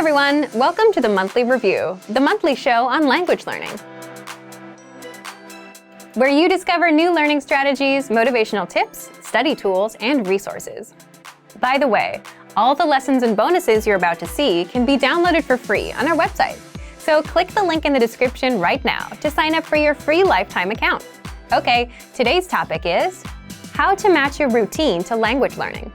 everyone! Welcome to the Monthly Review, the monthly show on language learning, where you discover new learning strategies, motivational tips, study tools, and resources. By the way, all the lessons and bonuses you're about to see can be downloaded for free on our website. So click the link in the description right now to sign up for your free lifetime account. Okay, today's topic is how to match your routine to language learning.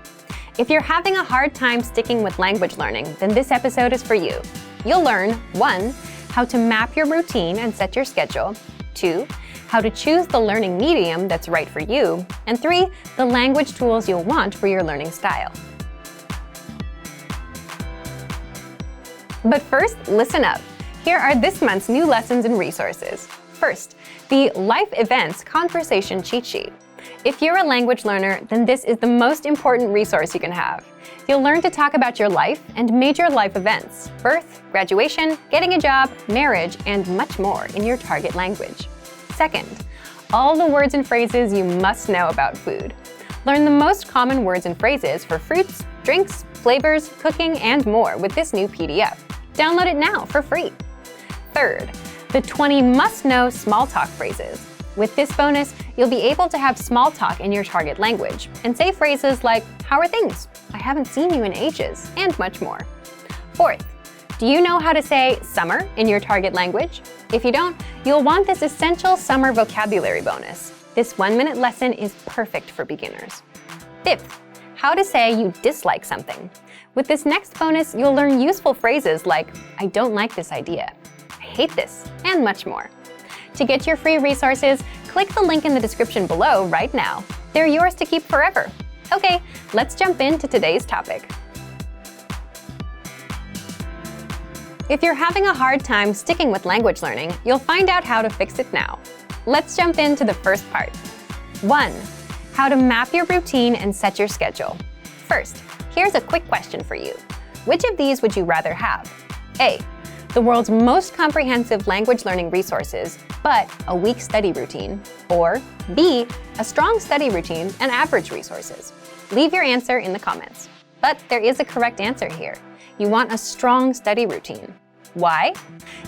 If you're having a hard time sticking with language learning, then this episode is for you. You'll learn 1. How to map your routine and set your schedule. 2. How to choose the learning medium that's right for you. And 3. The language tools you'll want for your learning style. But first, listen up. Here are this month's new lessons and resources. First, the Life Events Conversation Cheat Sheet. If you're a language learner, then this is the most important resource you can have. You'll learn to talk about your life and major life events, birth, graduation, getting a job, marriage, and much more in your target language. Second, all the words and phrases you must know about food. Learn the most common words and phrases for fruits, drinks, flavors, cooking, and more with this new PDF. Download it now for free. Third, the 20 must-know small talk phrases. With this bonus, you'll be able to have small talk in your target language and say phrases like, "How are things? I haven't seen you in ages," and much more. Fourth, do you know how to say summer in your target language? If you don't, you'll want this essential summer vocabulary bonus. This 1-minute lesson is perfect for beginners. Fifth, how to say you dislike something. With this next bonus, you'll learn useful phrases like, "I don't like this idea," "I hate this," and much more. To get your free resources, click the link in the description below right now. They're yours to keep forever. Okay, let's jump into today's topic. If you're having a hard time sticking with language learning, you'll find out how to fix it now. Let's jump into the first part. 1. How to map your routine and set your schedule. First, here's a quick question for you. Which of these would you rather have? A. The world's most comprehensive language learning resources, but a weak study routine. Or B. A strong study routine and average resources. Leave your answer in the comments. But there is a correct answer here. You want a strong study routine. Why?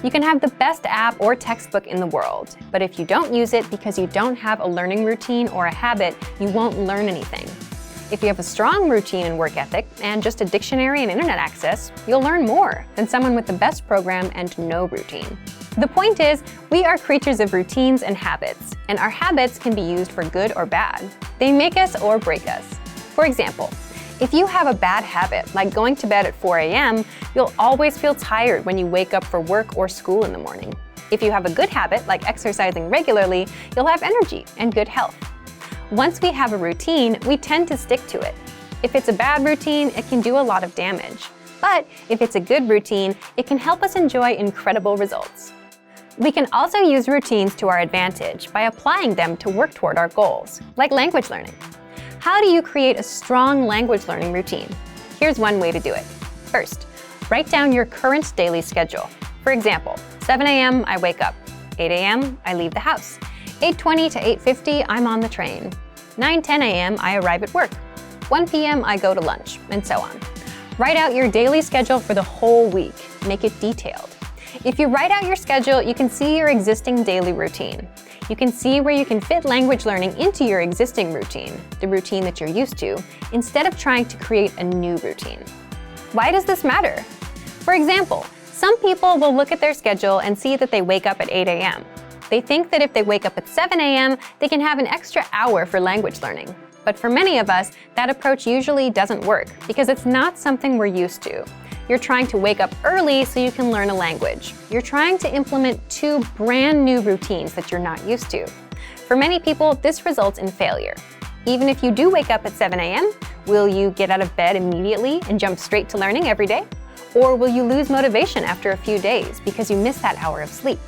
You can have the best app or textbook in the world, but if you don't use it because you don't have a learning routine or a habit, you won't learn anything. If you have a strong routine and work ethic and just a dictionary and internet access, you'll learn more than someone with the best program and no routine. The point is, we are creatures of routines and habits, and our habits can be used for good or bad. They make us or break us. For example, if you have a bad habit, like going to bed at 4 a.m., you'll always feel tired when you wake up for work or school in the morning. If you have a good habit, like exercising regularly, you'll have energy and good health. Once we have a routine, we tend to stick to it. If it's a bad routine, it can do a lot of damage. But if it's a good routine, it can help us enjoy incredible results. We can also use routines to our advantage by applying them to work toward our goals, like language learning. How do you create a strong language learning routine? Here's one way to do it. First, write down your current daily schedule. For example, 7 a.m. I wake up. 8 a.m. I leave the house. 8:20 to 8:50 I'm on the train. 9:10 a.m. I arrive at work. 1 p.m. I go to lunch, and so on. Write out your daily schedule for the whole week. Make it detailed. If you write out your schedule, you can see your existing daily routine. You can see where you can fit language learning into your existing routine, the routine that you're used to, instead of trying to create a new routine. Why does this matter? For example, some people will look at their schedule and see that they wake up at 8 a.m. They think that if they wake up at 7 a.m., they can have an extra hour for language learning. But for many of us, that approach usually doesn't work because it's not something we're used to. You're trying to wake up early so you can learn a language. You're trying to implement 2 brand new routines that you're not used to. For many people, this results in failure. Even if you do wake up at 7 a.m., will you get out of bed immediately and jump straight to learning every day? Or will you lose motivation after a few days because you missed that hour of sleep?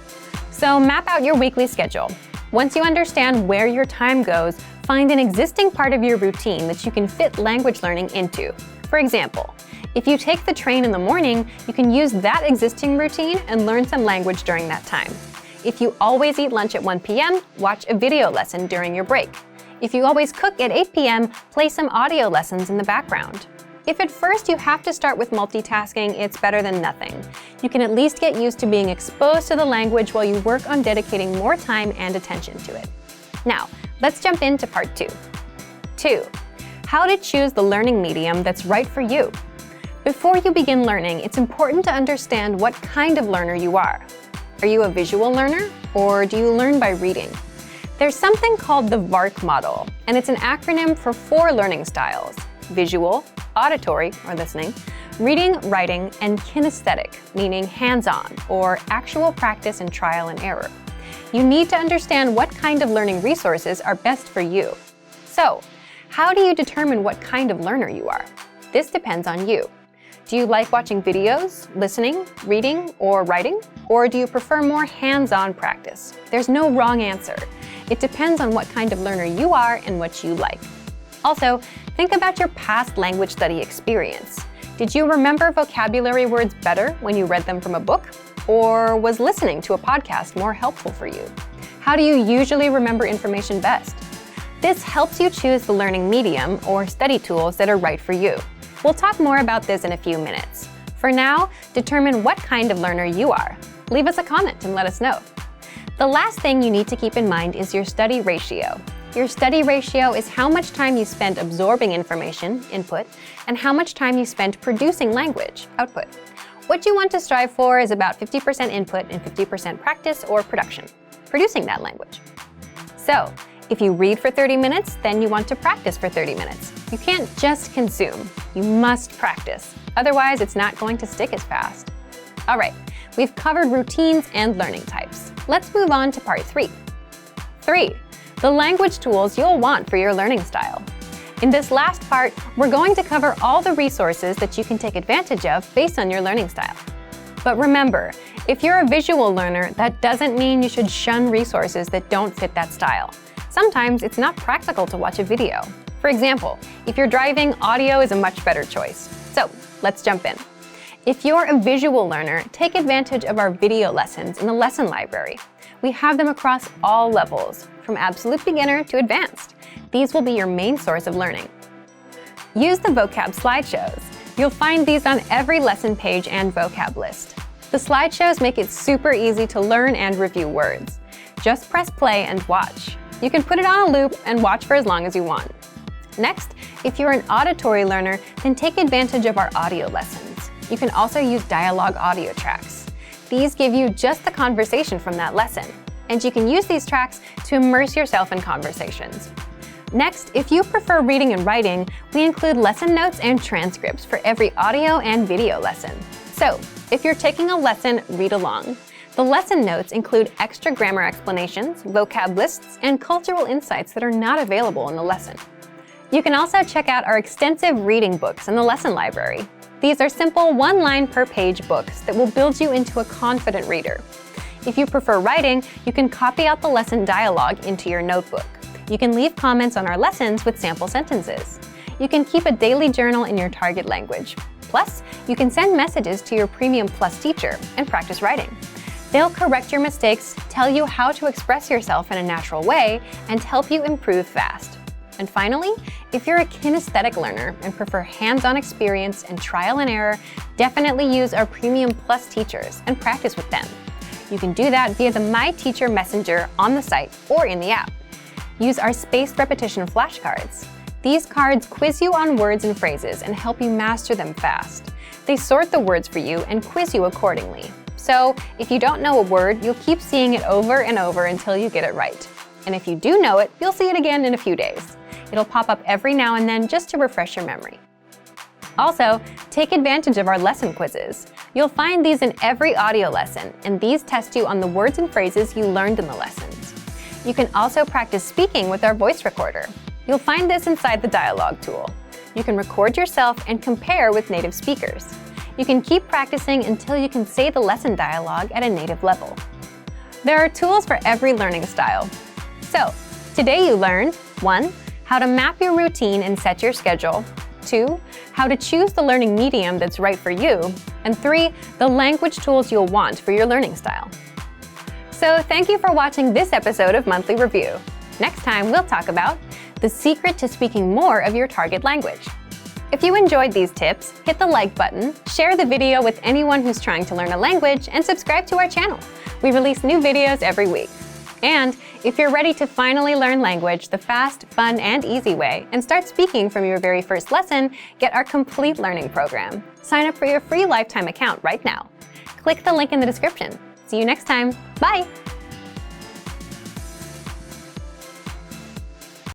So map out your weekly schedule. Once you understand where your time goes, find an existing part of your routine that you can fit language learning into. For example, if you take the train in the morning, you can use that existing routine and learn some language during that time. If you always eat lunch at 1 p.m., watch a video lesson during your break. If you always cook at 8 p.m., play some audio lessons in the background. If at first you have to start with multitasking, it's better than nothing. You can at least get used to being exposed to the language while you work on dedicating more time and attention to it. Now, let's jump into part 2. 2. How to choose the learning medium that's right for you. Before you begin learning, it's important to understand what kind of learner you are. Are you a visual learner, or do you learn by reading? There's something called the VARK model, and it's an acronym for 4 learning styles: visual, auditory, or listening, reading, writing, and kinesthetic, meaning hands-on, or actual practice and trial and error. You need to understand what kind of learning resources are best for you. So, how do you determine what kind of learner you are? This depends on you. Do you like watching videos, listening, reading, or writing? Or do you prefer more hands-on practice? There's no wrong answer. It depends on what kind of learner you are and what you like. Also, think about your past language study experience. Did you remember vocabulary words better when you read them from a book? Or was listening to a podcast more helpful for you? How do you usually remember information best? This helps you choose the learning medium or study tools that are right for you. We'll talk more about this in a few minutes. For now, determine what kind of learner you are. Leave us a comment and let us know. The last thing you need to keep in mind is your study ratio. Your study ratio is how much time you spend absorbing information, input, and how much time you spend producing language, output. What you want to strive for is about 50% input and 50% practice or production, producing that language. So, if you read for 30 minutes, then you want to practice for 30 minutes. You can't just consume, you must practice. Otherwise, it's not going to stick as fast. All right, we've covered routines and learning types. Let's move on to part 3. 3. The language tools you'll want for your learning style. In this last part, we're going to cover all the resources that you can take advantage of based on your learning style. But remember, if you're a visual learner, that doesn't mean you should shun resources that don't fit that style. Sometimes it's not practical to watch a video. For example, if you're driving, audio is a much better choice. So, let's jump in. If you're a visual learner, take advantage of our video lessons in the lesson library. We have them across all levels, from absolute beginner to advanced. These will be your main source of learning. Use the vocab slideshows. You'll find these on every lesson page and vocab list. The slideshows make it super easy to learn and review words. Just press play and watch. You can put it on a loop and watch for as long as you want. Next, if you're an auditory learner, then take advantage of our audio lessons. You can also use dialogue audio tracks. These give you just the conversation from that lesson, and you can use these tracks to immerse yourself in conversations. Next, if you prefer reading and writing, we include lesson notes and transcripts for every audio and video lesson. So, if you're taking a lesson, read along. The lesson notes include extra grammar explanations, vocab lists, and cultural insights that are not available in the lesson. You can also check out our extensive reading books in the lesson library. These are simple one-line per page books that will build you into a confident reader. If you prefer writing, you can copy out the lesson dialogue into your notebook. You can leave comments on our lessons with sample sentences. You can keep a daily journal in your target language. Plus, you can send messages to your Premium Plus teacher and practice writing. They'll correct your mistakes, tell you how to express yourself in a natural way, and help you improve fast. And finally, if you're a kinesthetic learner and prefer hands-on experience and trial and error, definitely use our Premium Plus teachers and practice with them. You can do that via the My Teacher Messenger on the site or in the app. Use our spaced repetition flashcards. These cards quiz you on words and phrases and help you master them fast. They sort the words for you and quiz you accordingly. So, if you don't know a word, you'll keep seeing it over and over until you get it right. And if you do know it, you'll see it again in a few days. It'll pop up every now and then just to refresh your memory. Also, take advantage of our lesson quizzes. You'll find these in every audio lesson, and these test you on the words and phrases you learned in the lessons. You can also practice speaking with our voice recorder. You'll find this inside the dialogue tool. You can record yourself and compare with native speakers. You can keep practicing until you can say the lesson dialogue at a native level. There are tools for every learning style. So, today you learned 1. How to map your routine and set your schedule. 2. How to choose the learning medium that's right for you. And 3. The language tools you'll want for your learning style. So thank you for watching this episode of Monthly Review. Next time we'll talk about the secret to speaking more of your target language. If you enjoyed these tips, hit the like button, share the video with anyone who's trying to learn a language, and subscribe to our channel. We release new videos every week. And if you're ready to finally learn language the fast, fun, and easy way, and start speaking from your very first lesson, get our complete learning program. Sign up for your free lifetime account right now. Click the link in the description. See you next time. Bye!